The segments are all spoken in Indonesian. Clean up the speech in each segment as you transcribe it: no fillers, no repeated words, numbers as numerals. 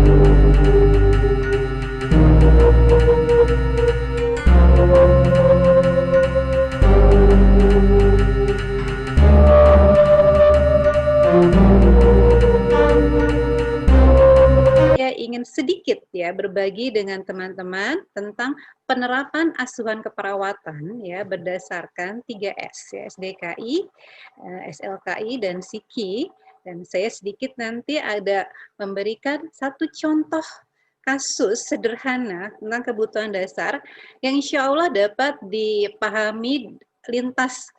Saya ingin sedikit ya berbagi dengan teman-teman tentang penerapan asuhan keperawatan ya berdasarkan 3S ya, SDKI, SLKI dan SIKI. Dan saya sedikit nanti ada memberikan satu contoh kasus sederhana tentang kebutuhan dasar yang insya Allah dapat dipahami lintas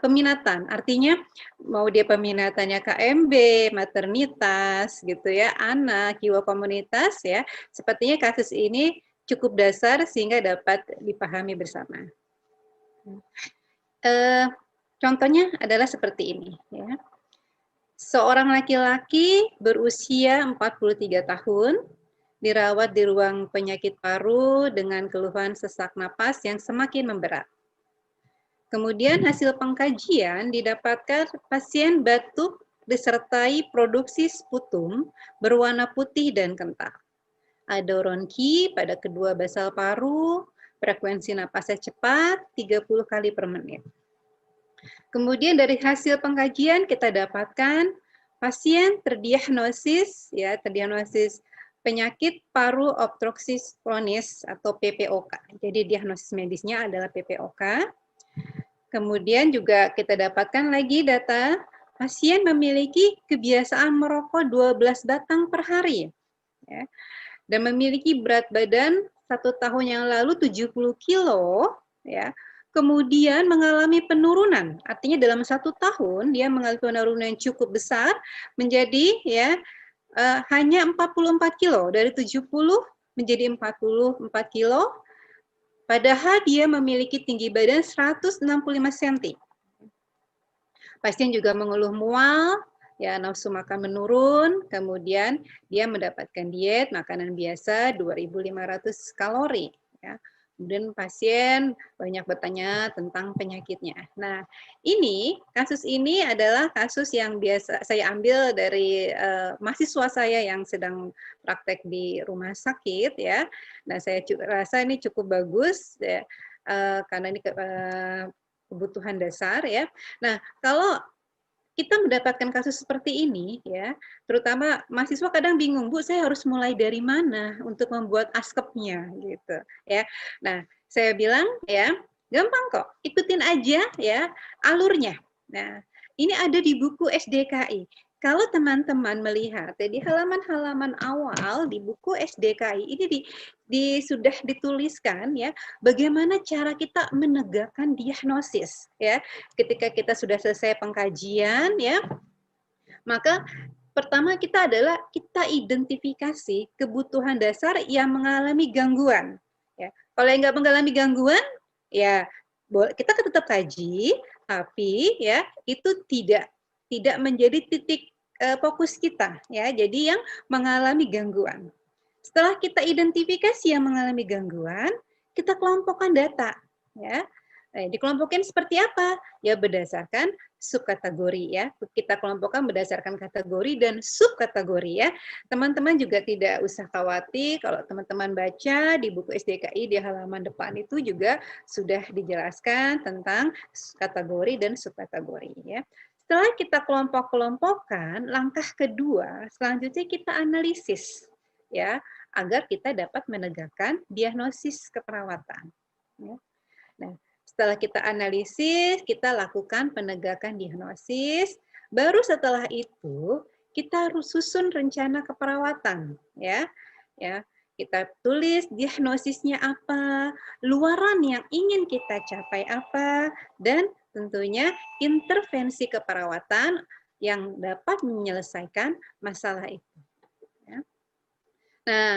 peminatan, artinya mau dia peminatannya KMB, maternitas, gitu ya, anak, jiwa komunitas ya, sepertinya kasus ini cukup dasar sehingga dapat dipahami bersama. Contohnya adalah seperti ini ya. Seorang laki-laki berusia 43 tahun dirawat di ruang penyakit paru dengan keluhan sesak napas yang semakin memberat. Kemudian hasil pengkajian didapatkan pasien batuk disertai produksi sputum berwarna putih dan kental. Ada ronki pada kedua basal paru, frekuensi napasnya cepat 30 kali per menit. Kemudian dari hasil pengkajian kita dapatkan pasien terdiagnosis penyakit paru obstruksis kronis atau PPOK. Jadi diagnosis medisnya adalah PPOK. Kemudian juga kita dapatkan lagi data pasien memiliki kebiasaan merokok 12 batang per hari ya, dan memiliki berat badan 1 tahun yang lalu 70 kilo ya, kemudian mengalami penurunan, artinya dalam 1 tahun dia mengalami penurunan yang cukup besar menjadi ya hanya 44 kilo, dari 70 menjadi 44 kilo, padahal dia memiliki tinggi badan 165 cm. Pasien juga mengeluh mual, ya nafsu makan menurun, kemudian dia mendapatkan diet makanan biasa 2.500 kalori. Ya. Kemudian pasien banyak bertanya tentang penyakitnya. Nah, kasus ini adalah kasus yang biasa saya ambil dari mahasiswa saya yang sedang praktek di rumah sakit ya. Nah, saya rasa ini cukup bagus ya, karena ini kebutuhan dasar ya. Nah, kalau kita mendapatkan kasus seperti ini ya, terutama mahasiswa kadang bingung, Bu, saya harus mulai dari mana untuk membuat askepnya gitu ya. Nah, saya bilang ya, gampang kok, ikutin aja ya alurnya. Nah, ini ada di buku SDKI. Kalau teman-teman melihat ya, di halaman-halaman awal di buku SDKI ini sudah dituliskan ya bagaimana cara kita menegakkan diagnosis ya. Ketika kita sudah selesai pengkajian ya, maka pertama kita identifikasi kebutuhan dasar yang mengalami gangguan ya. Kalau yang nggak mengalami gangguan ya kita tetap kaji, tapi ya itu tidak menjadi titik fokus kita ya. Jadi yang mengalami gangguan. Setelah kita identifikasi yang mengalami gangguan, kita kelompokkan data ya. Dikelompokin seperti apa? Ya berdasarkan subkategori ya. Kita kelompokkan berdasarkan kategori dan subkategori ya. Teman-teman juga tidak usah khawatir kalau teman-teman baca di buku SDKI di halaman depan itu juga sudah dijelaskan tentang kategori dan subkategori ya. Setelah kita kelompok-kelompokkan, langkah kedua selanjutnya kita analisis ya agar kita dapat menegakkan diagnosis keperawatan. Ya. Nah, setelah kita analisis, kita lakukan penegakan diagnosis, baru setelah itu kita harus susun rencana keperawatan, ya. Ya, kita tulis diagnosisnya apa, luaran yang ingin kita capai apa, dan tentunya intervensi keperawatan yang dapat menyelesaikan masalah itu. Ya. Nah,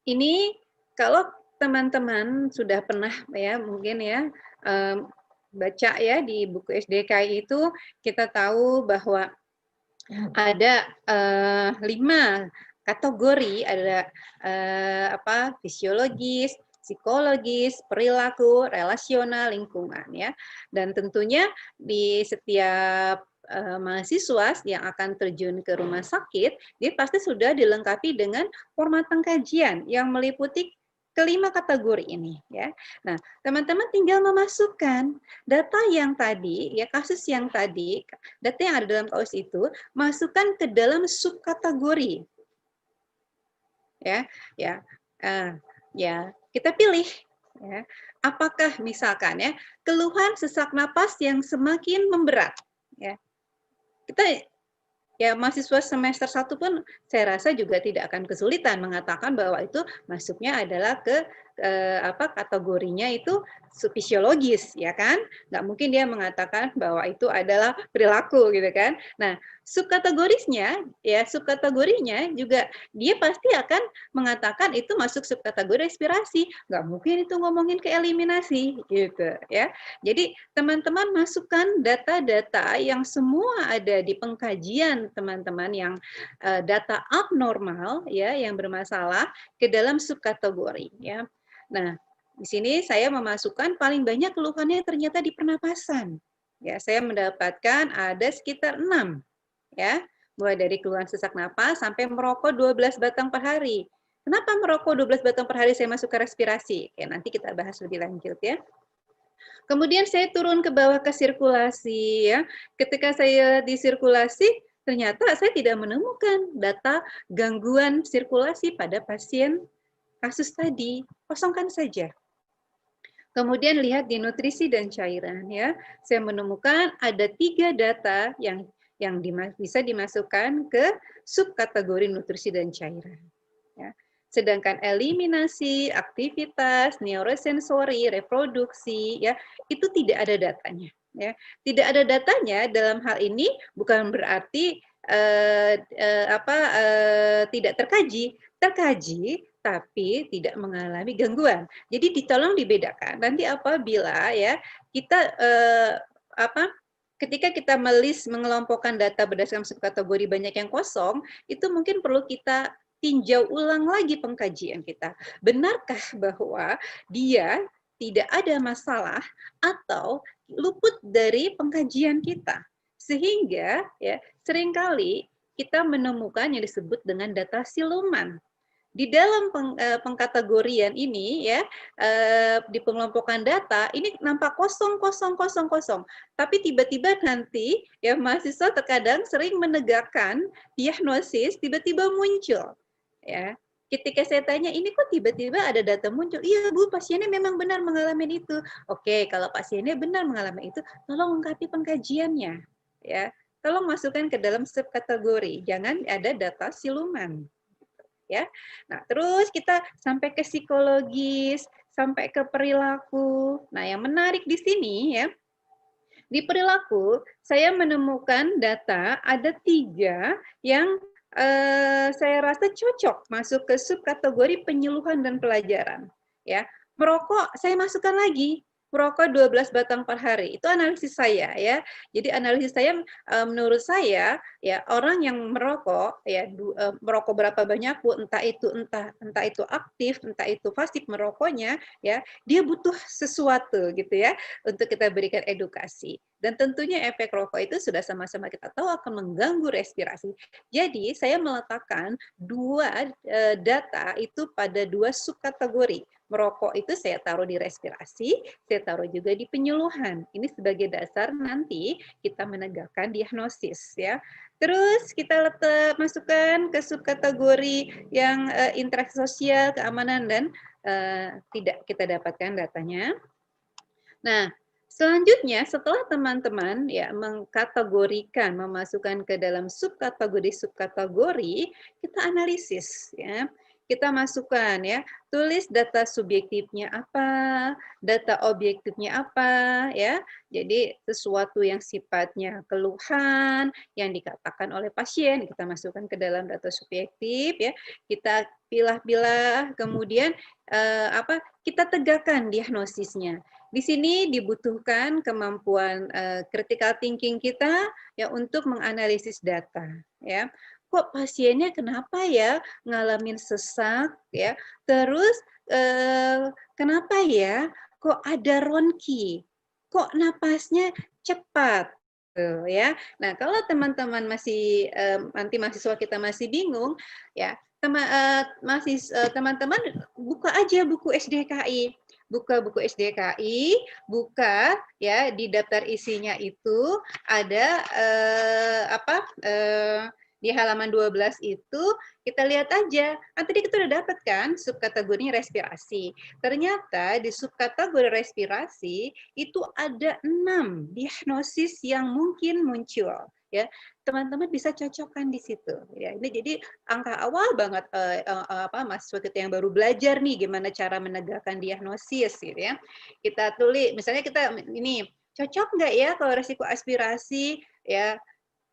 ini kalau teman-teman sudah pernah ya mungkin ya baca ya di buku SDKI itu kita tahu bahwa ada 5 kategori, ada fisiologis, psikologis, perilaku, relasional, lingkungan ya. Dan tentunya di setiap mahasiswa yang akan terjun ke rumah sakit, dia pasti sudah dilengkapi dengan format pengkajian yang meliputi kelima kategori ini, ya. Nah, teman-teman tinggal memasukkan data yang tadi, ya, kasus yang tadi, data yang ada dalam KUS itu, masukkan ke dalam subkategori, ya, ya, ya, kita pilih, ya, apakah misalkan ya keluhan sesak napas yang semakin memberat, ya, kita ya mahasiswa semester 1 pun saya rasa juga tidak akan kesulitan mengatakan bahwa itu masuknya adalah ke kategorinya itu fisiologis, ya kan? Nggak mungkin dia mengatakan bahwa itu adalah perilaku gitu kan. Nah, subkategorinya juga dia pasti akan mengatakan itu masuk subkategori respirasi. Nggak mungkin itu ngomongin ke eliminasi gitu ya. Jadi teman-teman masukkan data-data yang semua ada di pengkajian teman-teman yang data abnormal ya yang bermasalah ke dalam subkategori ya. Nah, di sini saya memasukkan paling banyak keluhannya ternyata di pernapasan. Ya, saya mendapatkan ada sekitar 6 ya. Mulai dari keluhan sesak napas sampai merokok 12 batang per hari. Kenapa merokok 12 batang per hari saya masuk ke respirasi? Oke, nanti kita bahas lebih lanjut ya. Kemudian saya turun ke bawah ke sirkulasi ya. Ketika saya di sirkulasi, ternyata saya tidak menemukan data gangguan sirkulasi pada pasien kasus tadi, kosongkan saja. Kemudian lihat di nutrisi dan cairan ya. Saya menemukan ada 3 data yang bisa dimasukkan ke subkategori nutrisi dan cairan. Ya. Sedangkan eliminasi, aktivitas, neurosensori, reproduksi ya, itu tidak ada datanya ya. Tidak ada datanya dalam hal ini bukan berarti tidak terkaji, tapi tidak mengalami gangguan. Jadi ditolong dibedakan. Nanti apabila ya kita ketika kita mengelompokkan data berdasarkan subkategori banyak yang kosong, itu mungkin perlu kita tinjau ulang lagi pengkajian kita. Benarkah bahwa dia tidak ada masalah atau luput dari pengkajian kita? Sehingga ya seringkali kita menemukan yang disebut dengan data siluman. Di dalam pengkategorian ini ya di pengelompokan data ini nampak kosong, tapi tiba-tiba nanti ya mahasiswa terkadang sering menegakkan diagnosis tiba-tiba muncul ya. Ketika saya tanya, ini kok tiba-tiba ada data muncul? Iya Bu, pasiennya memang benar mengalami itu. Oke, kalau pasiennya benar mengalami itu, tolong lengkapi pengkajiannya ya. Tolong masukkan ke dalam subkategori, jangan ada data siluman. Ya. Nah, terus kita sampai ke psikologis, sampai ke perilaku. Nah, yang menarik di sini ya, di perilaku saya menemukan data ada 3 yang saya rasa cocok masuk ke subkategori penyuluhan dan pelajaran. Ya, merokok saya masukkan lagi. Merokok 12 batang per hari. Itu analisis saya ya. Jadi analisis saya menurut saya ya orang yang merokok ya merokok berapa banyak Bu, entah itu aktif, entah itu pasif merokoknya ya, dia butuh sesuatu gitu ya untuk kita berikan edukasi. Dan tentunya efek rokok itu sudah sama-sama kita tahu akan mengganggu respirasi. Jadi saya meletakkan 2 data itu pada 2 subkategori. Merokok itu saya taruh di respirasi, saya taruh juga di penyuluhan. Ini sebagai dasar nanti kita menegakkan diagnosis ya. Terus kita masukkan ke subkategori yang interaksi sosial, keamanan dan tidak kita dapatkan datanya. Nah, selanjutnya setelah teman-teman ya mengkategorikan, memasukkan ke dalam subkategori, kita analisis ya. Kita masukkan ya, tulis data subjektifnya apa, data objektifnya apa ya. Jadi sesuatu yang sifatnya keluhan yang dikatakan oleh pasien kita masukkan ke dalam data subjektif ya. Kita pilah-pilah kemudian kita tegakkan diagnosisnya. Di sini dibutuhkan kemampuan critical thinking kita ya untuk menganalisis data ya. Kok pasiennya kenapa ya ngalamin sesak ya? Terus kenapa ya kok ada ronki? Kok napasnya cepat? Ya. Nah, kalau teman-teman masih nanti mahasiswa kita masih bingung, ya teman-teman buka aja buku SDKI. Buka buku SDKI, buka ya di daftar isinya itu ada di halaman 12 itu kita lihat aja. Tadi kita udah dapat kan subkategorinya respirasi. Ternyata di subkategori respirasi itu ada 6 diagnosis yang mungkin muncul. Ya, teman-teman bisa cocokkan di situ. Ya, ini jadi angka awal banget mahasiswa kita yang baru belajar nih gimana cara menegakkan diagnosis, gitu ya. Kita tulis, misalnya kita ini cocok nggak ya kalau resiko aspirasi, ya.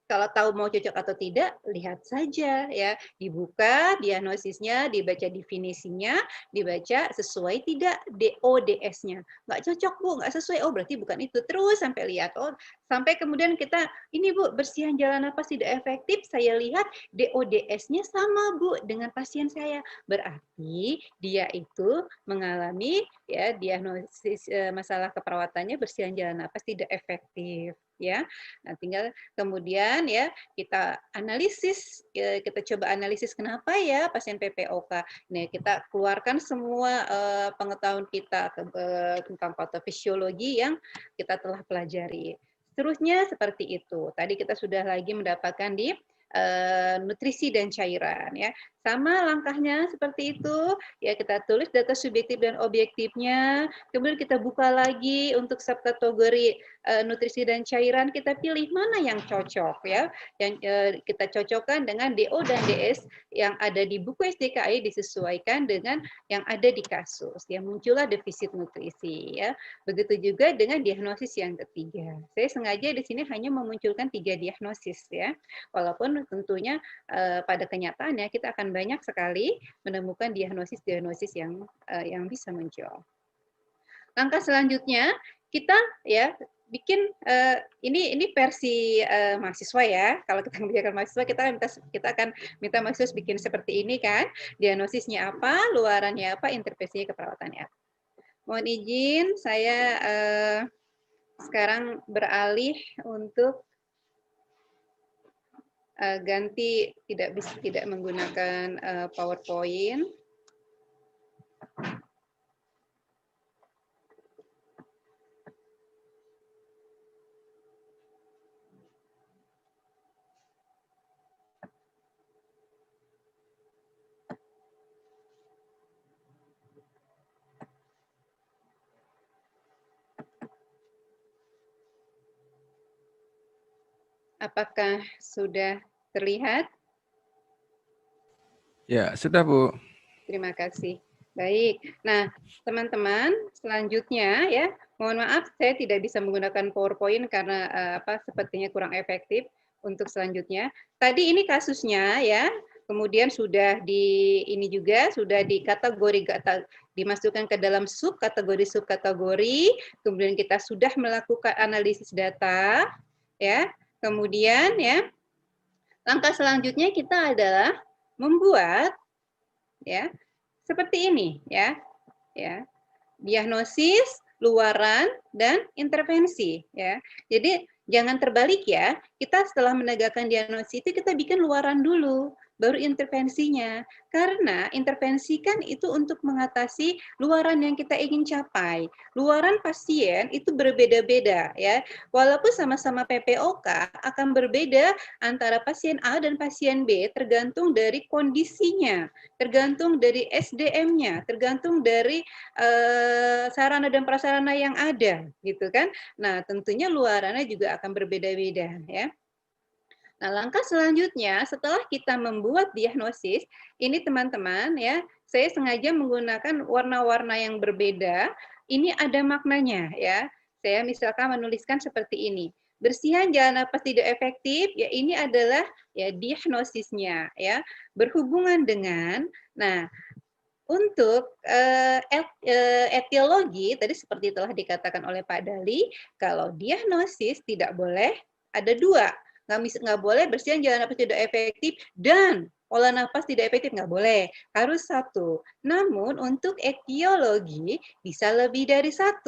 Kalau tahu mau cocok atau tidak, lihat saja ya. Dibuka diagnosisnya, dibaca definisinya, dibaca sesuai tidak DODS-nya. Nggak cocok Bu, nggak sesuai, oh berarti bukan itu. Terus sampai lihat, oh sampai kemudian kita, ini Bu, bersihan jalan napas tidak efektif, saya lihat DODS-nya sama Bu dengan pasien saya. Berarti dia itu mengalami ya diagnosis masalah keperawatannya bersihan jalan napas tidak efektif ya. Nah, tinggal kemudian ya kita analisis, kita coba analisis kenapa ya pasien PPOK. Nih kita keluarkan semua pengetahuan kita tentang patofisiologi yang kita telah pelajari. Seterusnya seperti itu. Tadi kita sudah lagi mendapatkan di nutrisi dan cairan ya. Sama langkahnya seperti itu, ya kita tulis data subjektif dan objektifnya, kemudian kita buka lagi untuk subkategori nutrisi dan cairan, kita pilih mana yang cocok ya, yang kita cocokkan dengan DO dan DS yang ada di buku SDKI disesuaikan dengan yang ada di kasus, ya muncullah defisit nutrisi ya. Begitu juga dengan diagnosis yang ketiga. Saya sengaja di sini hanya memunculkan 3 diagnosis ya, walaupun tentunya pada kenyataannya kita akan banyak sekali menemukan diagnosis-diagnosis yang bisa muncul. Langkah selanjutnya kita ya bikin ini versi mahasiswa ya. Kalau kita membicarakan mahasiswa kita akan minta mahasiswa bikin seperti ini kan. Diagnosisnya apa, luarannya apa, intervensinya keperawatannya apa. Mohon izin saya sekarang beralih untuk ganti tidak menggunakan PowerPoint. Apakah sudah terlihat? Ya, sudah Bu. Terima kasih. Baik. Nah, teman-teman, selanjutnya ya, mohon maaf saya tidak bisa menggunakan PowerPoint karena sepertinya kurang efektif untuk selanjutnya. Tadi ini kasusnya ya, kemudian sudah sudah dimasukkan ke dalam subkategori, kemudian kita sudah melakukan analisis data ya. Kemudian ya, langkah selanjutnya kita adalah membuat ya seperti ini ya. Ya. Diagnosis, luaran dan intervensi ya. Jadi jangan terbalik ya. Kita setelah menegakkan diagnosis itu kita bikin luaran dulu, baru intervensinya. Karena intervensi kan itu untuk mengatasi luaran yang kita ingin capai. Luaran pasien itu berbeda-beda ya. Walaupun sama-sama PPOK akan berbeda antara pasien A dan pasien B tergantung dari kondisinya, tergantung dari SDM-nya, tergantung dari sarana dan prasarana yang ada gitu kan. Nah, tentunya luarannya juga akan berbeda-beda ya. Nah, langkah selanjutnya setelah kita membuat diagnosis, ini teman-teman ya, saya sengaja menggunakan warna-warna yang berbeda. Ini ada maknanya ya. Saya misalkan menuliskan seperti ini. Bersihan jalan napas tidak efektif, ya ini adalah ya diagnosisnya ya. Berhubungan dengan, nah untuk etiologi, tadi seperti telah dikatakan oleh Pak Dali, kalau diagnosis tidak boleh ada 2. Nggak boleh bersihan jalan napas tidak efektif dan olah napas tidak efektif, nggak boleh. Harus 1. Namun untuk etiologi bisa lebih dari 1.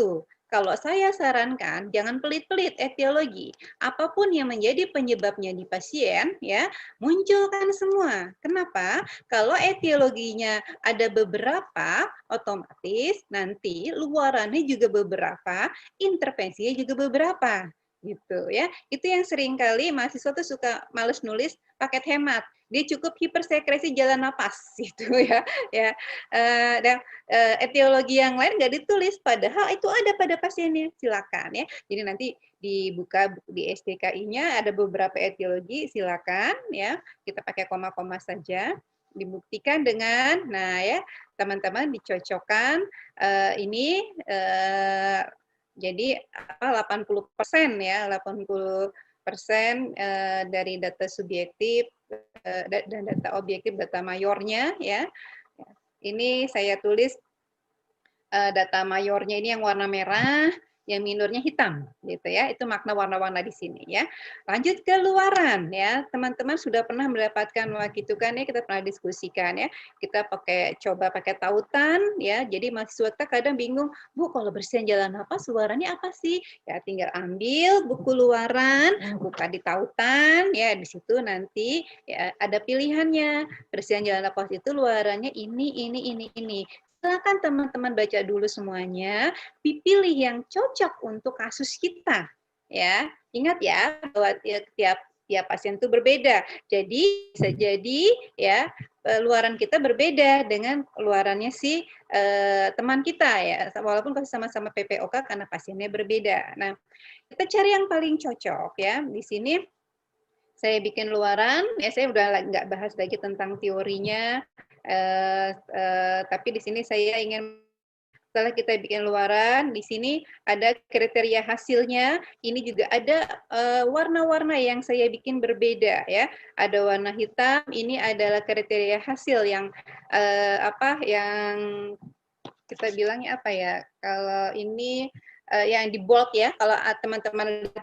kalau saya sarankan jangan pelit-pelit etiologi. Apapun yang menjadi penyebabnya di pasien, ya, munculkan semua. Kenapa? Kalau etiologinya ada beberapa, otomatis nanti luarannya juga beberapa, intervensinya juga beberapa. Gitu ya. Itu yang seringkali mahasiswa tuh suka males nulis paket hemat. Dia cukup hipersekresi jalan napas gitu ya. Ya. Dan etiologi yang lain nggak ditulis, padahal itu ada pada pasiennya, silakan ya. Jadi nanti dibuka di STKI-nya ada beberapa etiologi, silakan ya, kita pakai koma-koma saja, dibuktikan dengan, nah ya, teman-teman dicocokkan ini jadi 80% ya, 80% dari data subjektif dan data objektif, data mayornya ya. Ini saya tulis data mayornya ini yang warna merah, yang minornya hitam, gitu ya. Itu makna warna-warna di sini ya. Lanjut ke luaran ya. Teman-teman sudah pernah mendapatkan waktu itu kan ya, kita pernah diskusikan ya. Kita coba pakai tautan ya. Jadi mahasiswa kita kadang bingung, Bu, kalau bersihan jalan napas luarannya apa sih? Ya tinggal ambil buku luaran, buka di tautan ya. Di situ nanti ya ada pilihannya. Bersihan jalan napas itu luarannya ini. Silakan teman-teman baca dulu semuanya, dipilih yang cocok untuk kasus kita. Ya, ingat ya bahwa tiap pasien itu berbeda. Jadi bisa jadi ya luaran kita berbeda dengan luarannya si teman kita ya, walaupun sama-sama PPOK karena pasiennya berbeda. Nah, kita cari yang paling cocok ya. Di sini saya bikin luaran, ya saya udah nggak bahas lagi tentang teorinya, tapi di sini saya ingin setelah kita bikin luaran, di sini ada kriteria hasilnya. Ini juga ada warna-warna yang saya bikin berbeda ya. Ada warna hitam. Ini adalah kriteria hasil yang yang kita bilangnya apa ya? Kalau ini yang di bold ya. Kalau teman-teman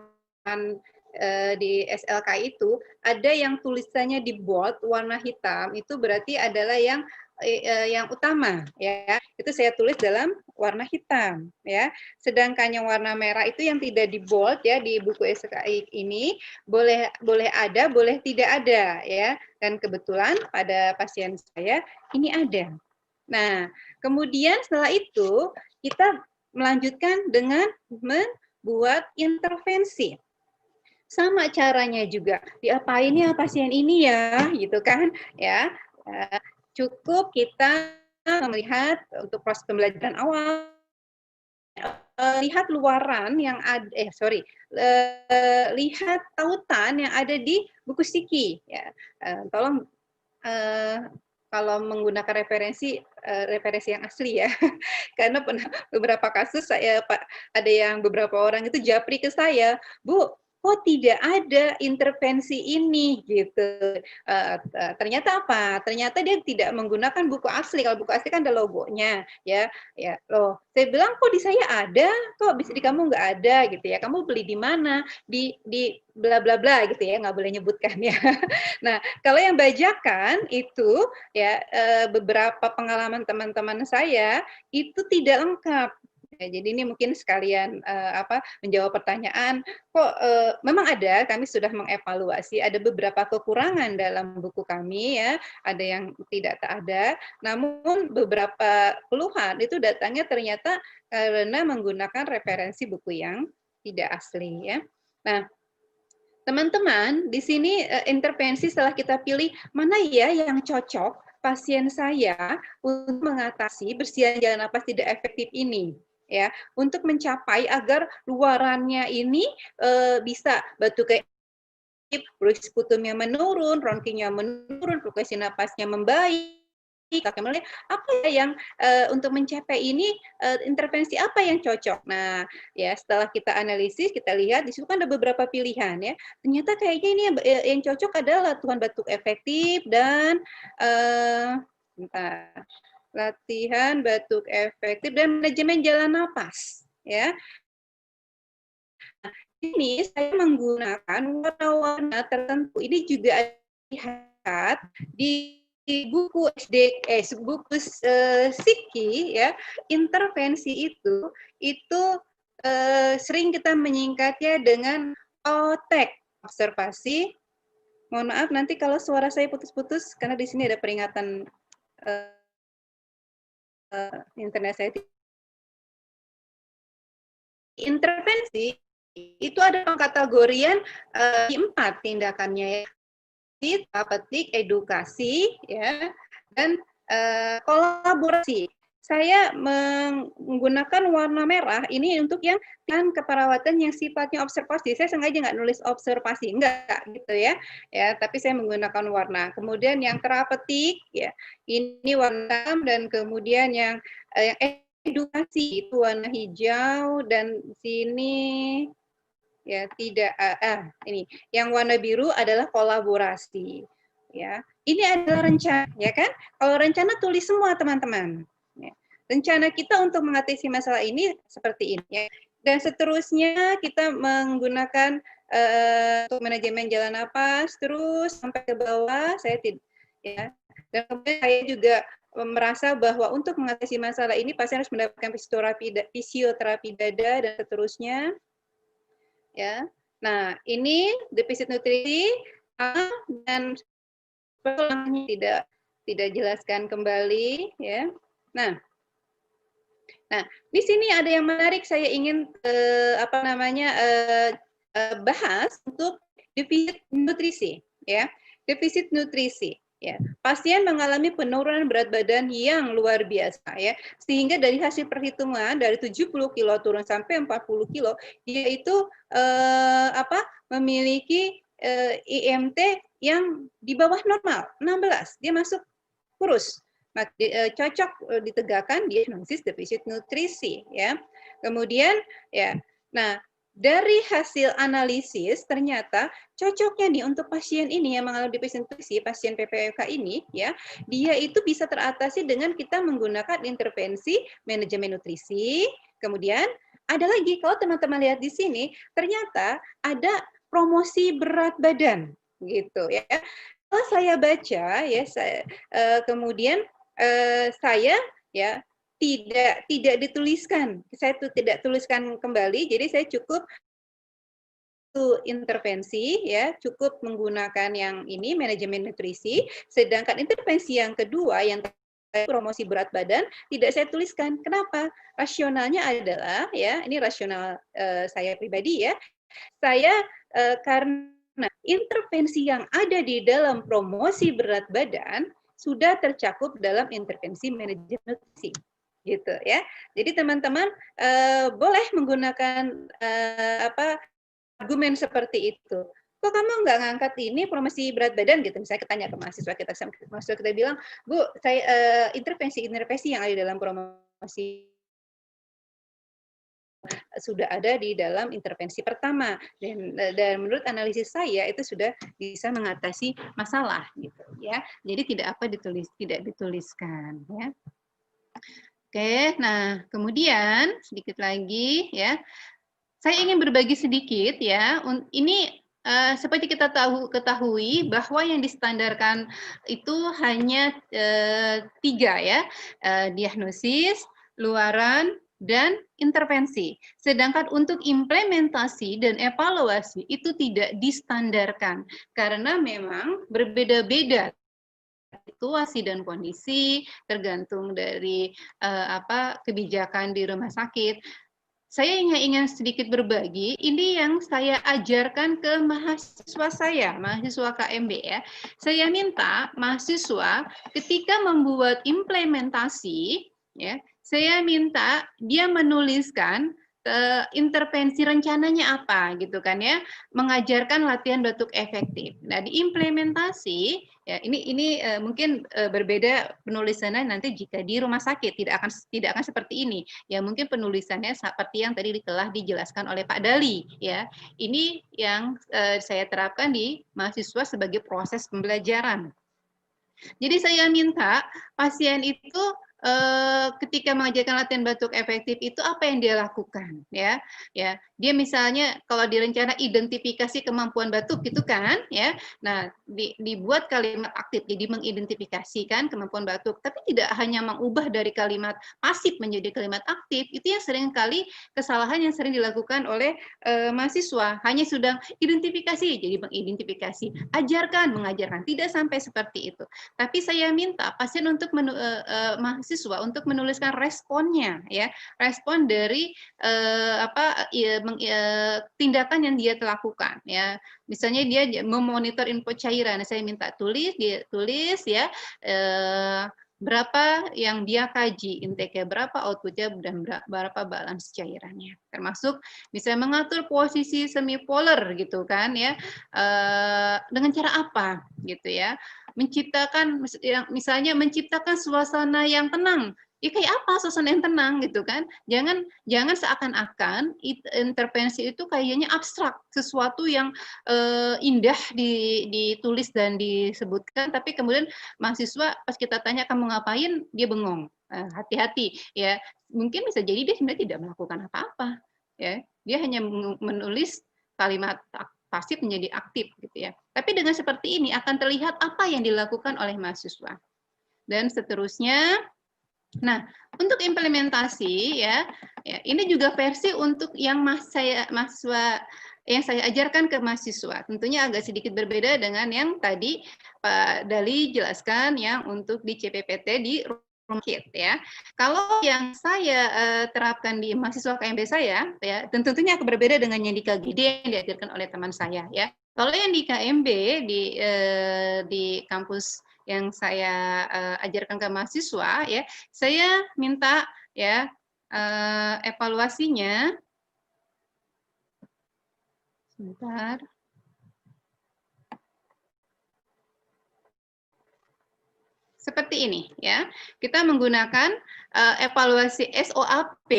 di SLK itu ada yang tulisannya di bold warna hitam, itu berarti adalah yang utama ya, itu saya tulis dalam warna hitam ya. Sedangkan yang warna merah itu yang tidak di bold ya, di buku SKI ini boleh ada, boleh tidak ada ya. Dan kebetulan pada pasien saya ini ada. Nah, kemudian setelah itu kita melanjutkan dengan membuat intervensi. Sama caranya juga, diapain ya pasien ini ya, gitu kan ya. Cukup kita melihat untuk proses pembelajaran awal, lihat luaran yang ada, lihat tautan yang ada di buku Stiki ya. Tolong kalau menggunakan referensi yang asli ya, karena pernah beberapa kasus saya ada yang beberapa orang itu japri ke saya, Bu, kok tidak ada intervensi ini gitu. Ternyata apa? Ternyata dia tidak menggunakan buku asli. Kalau buku asli kan ada logonya, ya. Loh, saya bilang kok di saya ada, kok di kamu nggak ada gitu ya. Kamu beli di mana? Di bla bla bla gitu ya, nggak boleh nyebutkan ya. Nah, kalau yang bajakan itu ya beberapa pengalaman teman-teman saya itu tidak lengkap. Ya, jadi ini mungkin sekalian menjawab pertanyaan. Kok memang ada, kami sudah mengevaluasi ada beberapa kekurangan dalam buku kami ya, ada yang tidak ada. Namun beberapa keluhan itu datangnya ternyata karena menggunakan referensi buku yang tidak asli ya. Nah, teman-teman, di sini intervensi setelah kita pilih mana ya yang cocok pasien saya untuk mengatasi bersihan jalan napas tidak efektif ini. Ya, untuk mencapai agar luarannya ini bisa batuk sputumnya menurun, ronkinya menurun, frekuensi napasnya membaik. Apa ya yang untuk mencapai ini intervensi apa yang cocok? Nah, ya setelah kita analisis, kita lihat di situ kan ada beberapa pilihan ya. Ternyata kayaknya ini yang cocok adalah latihan batuk efektif dan latihan batuk efektif dan manajemen jalan napas ya. Ini saya menggunakan warna-warna tertentu. Ini juga lihat di buku buku Stiki ya, intervensi itu sering kita menyingkatnya dengan OTEK, observasi. Mohon maaf nanti kalau suara saya putus-putus karena di sini ada peringatan internet saya. Intervensi itu ada pengkategorian 4 tindakannya, ya. Petik, edukasi, ya, dan kolaborasi. Saya menggunakan warna merah ini untuk yang keperawatan yang sifatnya observasi. Saya sengaja nggak nulis observasi, enggak gitu ya. Ya, tapi saya menggunakan warna. Kemudian yang terapeutik, ya, ini warna hitam, dan kemudian yang edukasi itu warna hijau, dan sini ya tidak ini yang warna biru adalah kolaborasi, ya. Ini adalah rencana, ya kan? Kalau rencana tulis semua teman-teman. Ya. Rencana kita untuk mengatasi masalah ini seperti ini, ya. Dan seterusnya kita menggunakan untuk manajemen jalan napas terus sampai ke bawah. Saya tidak, ya. Dan kemudian saya juga merasa bahwa untuk mengatasi masalah ini pasien harus mendapatkan fisioterapi dada dan seterusnya. Ya, nah ini defisit nutrisi dan tidak jelaskan kembali, ya. Nah, di sini ada yang menarik saya ingin bahas untuk defisit nutrisi, ya. Defisit nutrisi. Ya, pasien mengalami penurunan berat badan yang luar biasa, ya, sehingga dari hasil perhitungan dari 70 kilo turun sampai 40 kilo, dia itu memiliki IMT yang di bawah normal, 16, dia masuk kurus. Cocok ditegakkan diagnosis defisit nutrisi, ya. Kemudian, ya, nah dari hasil analisis ternyata cocoknya nih untuk pasien ini yang mengalami defisit nutrisi, pasien PPOK ini, ya, dia itu bisa teratasi dengan kita menggunakan intervensi manajemen nutrisi. Kemudian ada lagi, kalau teman-teman lihat di sini, ternyata ada promosi berat badan, gitu ya. Kalau saya baca, ya, kemudian saya, ya, tidak dituliskan, saya tidak tuliskan kembali, jadi saya cukup intervensi, ya, cukup menggunakan yang ini manajemen nutrisi, sedangkan intervensi yang kedua yang promosi berat badan tidak saya tuliskan. Kenapa? Rasionalnya adalah, ya, ini rasional saya pribadi, ya, saya karena intervensi yang ada di dalam promosi berat badan sudah tercakup dalam intervensi manajemen nutrisi, gitu ya. Jadi teman-teman boleh menggunakan argumen seperti itu. Kok kamu nggak ngangkat ini promosi berat badan gitu? Misalnya kita tanya ke mahasiswa kita bilang, Bu, saya intervensi yang ada di dalam promosi sudah ada di dalam intervensi pertama, dan menurut analisis saya itu sudah bisa mengatasi masalah, gitu ya. Jadi tidak dituliskan, ya. Oke, nah kemudian sedikit lagi, ya. Saya ingin berbagi sedikit, ya. Ini seperti kita ketahui bahwa yang distandarkan itu hanya 3, ya, diagnosis, luaran, dan intervensi. Sedangkan untuk implementasi dan evaluasi itu tidak distandarkan karena memang berbeda-beda situasi dan kondisi, tergantung dari kebijakan di rumah sakit. Saya ingin sedikit berbagi, ini yang saya ajarkan ke mahasiswa saya, mahasiswa KMB, ya. Saya minta mahasiswa ketika membuat implementasi, ya, saya minta dia menuliskan intervensi rencananya apa, gitu kan, ya, mengajarkan latihan batuk efektif. Nah, di implementasi, ya, ini mungkin berbeda penulisannya nanti jika di rumah sakit tidak akan seperti ini. Ya, mungkin penulisannya seperti yang tadi telah dijelaskan oleh Pak Dali, ya. Ini yang saya terapkan di mahasiswa sebagai proses pembelajaran. Jadi saya minta pasien itu ketika mengajarkan latihan batuk efektif itu apa yang dia lakukan, ya. Ya, dia misalnya kalau di rencana identifikasi kemampuan batuk gitu kan, ya. Nah, dibuat kalimat aktif, jadi mengidentifikasikan kemampuan batuk, tapi tidak hanya mengubah dari kalimat pasif menjadi kalimat aktif, itu yang seringkali kesalahan yang sering dilakukan oleh mahasiswa. Hanya sudah identifikasi, jadi mengidentifikasi, ajarkan, mengajarkan, tidak sampai seperti itu. Tapi saya minta pasien untuk mahasiswa untuk menuliskan responnya, ya, respon dari tindakan yang dia lakukan, ya. Misalnya dia memonitor input cairan, saya minta dia tulis ya berapa yang dia kaji, intake-nya berapa, output-nya dan berapa balance cairannya. Termasuk bisa mengatur posisi semipolar gitu kan ya. Dengan cara apa gitu ya? Menciptakan misalnya menciptakan suasana yang tenang. Ya kayak apa suasana yang tenang gitu kan? Jangan seakan-akan intervensi itu kayaknya abstrak, sesuatu yang indah ditulis dan disebutkan, tapi kemudian mahasiswa pas kita tanya kamu ngapain, dia bengong. Hati-hati ya. Mungkin bisa jadi dia sebenarnya tidak melakukan apa-apa, ya. Dia hanya menulis kalimat pasif menjadi aktif gitu ya. Tapi dengan seperti ini akan terlihat apa yang dilakukan oleh mahasiswa. Dan seterusnya, nah untuk implementasi ya ini juga versi untuk yang mahasiswa yang saya ajarkan ke mahasiswa. Tentunya agak sedikit berbeda dengan yang tadi Pak Dali jelaskan yang untuk di CPPT di Kit ya. Kalau yang saya terapkan di mahasiswa KMB saya ya, tentunya akan berbeda dengan yang di KGD yang diajarkan oleh teman saya ya. Kalau yang di KMB di kampus yang saya ajarkan ke mahasiswa ya, saya minta ya evaluasinya sebentar. Seperti ini ya. Kita menggunakan evaluasi SOAP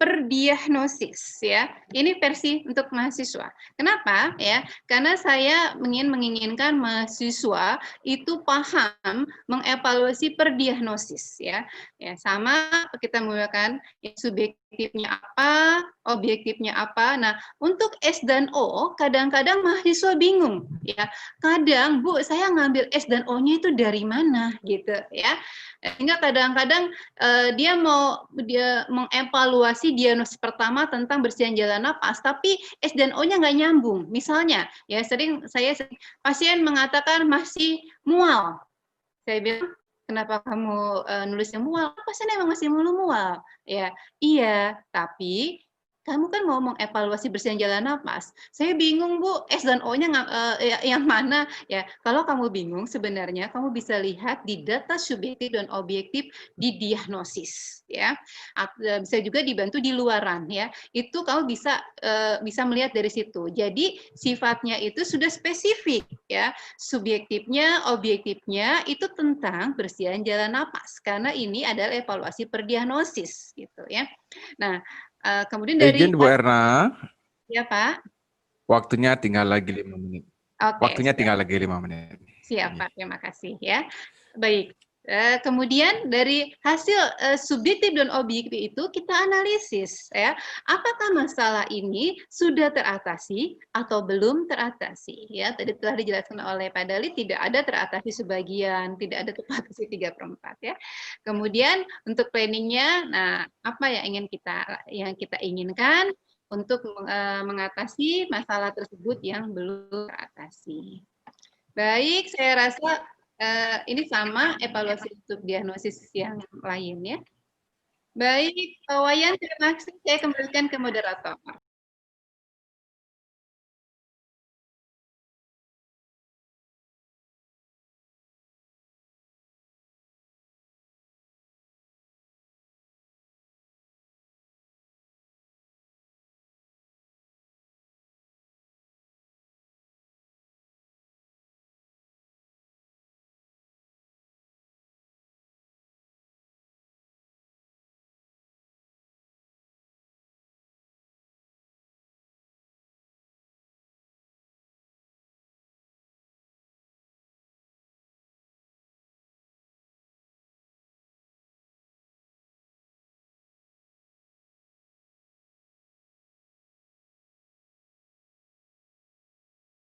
per diagnosis ya. Ini versi untuk mahasiswa. Kenapa ya? Karena saya menginginkan mahasiswa itu paham mengevaluasi per diagnosis ya. Ya, sama kita menggunakan subjektifnya apa, objektifnya apa. Nah, untuk S dan O kadang-kadang mahasiswa bingung ya. Kadang, Bu, saya ngambil S dan O-nya itu dari mana gitu ya. Sehingga kadang-kadang dia mengevaluasi diagnosis pertama tentang bersihan jalan napas, tapi S dan O-nya nggak nyambung. Misalnya, ya pasien mengatakan masih mual. Saya bilang, kenapa kamu nulisnya mual? Pasien emang masih mual. Ya, iya, tapi kamu kan mau mengevaluasi bersihan jalan napas. Saya bingung, Bu, S dan O-nya yang mana? Ya, kalau kamu bingung, sebenarnya kamu bisa lihat di data subjektif dan objektif di diagnosis, ya. Bisa juga dibantu di luaran, ya. Itu kamu bisa melihat dari situ. Jadi sifatnya itu sudah spesifik, ya. Subjektifnya, objektifnya itu tentang bersihan jalan napas, karena ini adalah evaluasi per diagnosis, gitu, ya. Nah. Kemudian dari izin Bu Erna. Ya Pak. Waktunya tinggal lagi 5 menit. Oke, waktunya siap. tinggal lagi 5 menit. Siap Pak, terima kasih ya. Baik. Kemudian dari hasil subjektif dan objektif itu kita analisis ya, apakah masalah ini sudah teratasi atau belum teratasi ya. Tadi telah dijelaskan oleh Pak Dali, tidak ada teratasi sebagian, tidak ada teratasi 3/4 ya. Kemudian untuk planningnya, nah apa yang kita inginkan untuk mengatasi masalah tersebut yang belum teratasi. Baik, saya rasa ini sama evaluasi untuk diagnosis yang lain ya. Baik, Pak Wayan, terima kasih. Saya kembalikan ke moderator.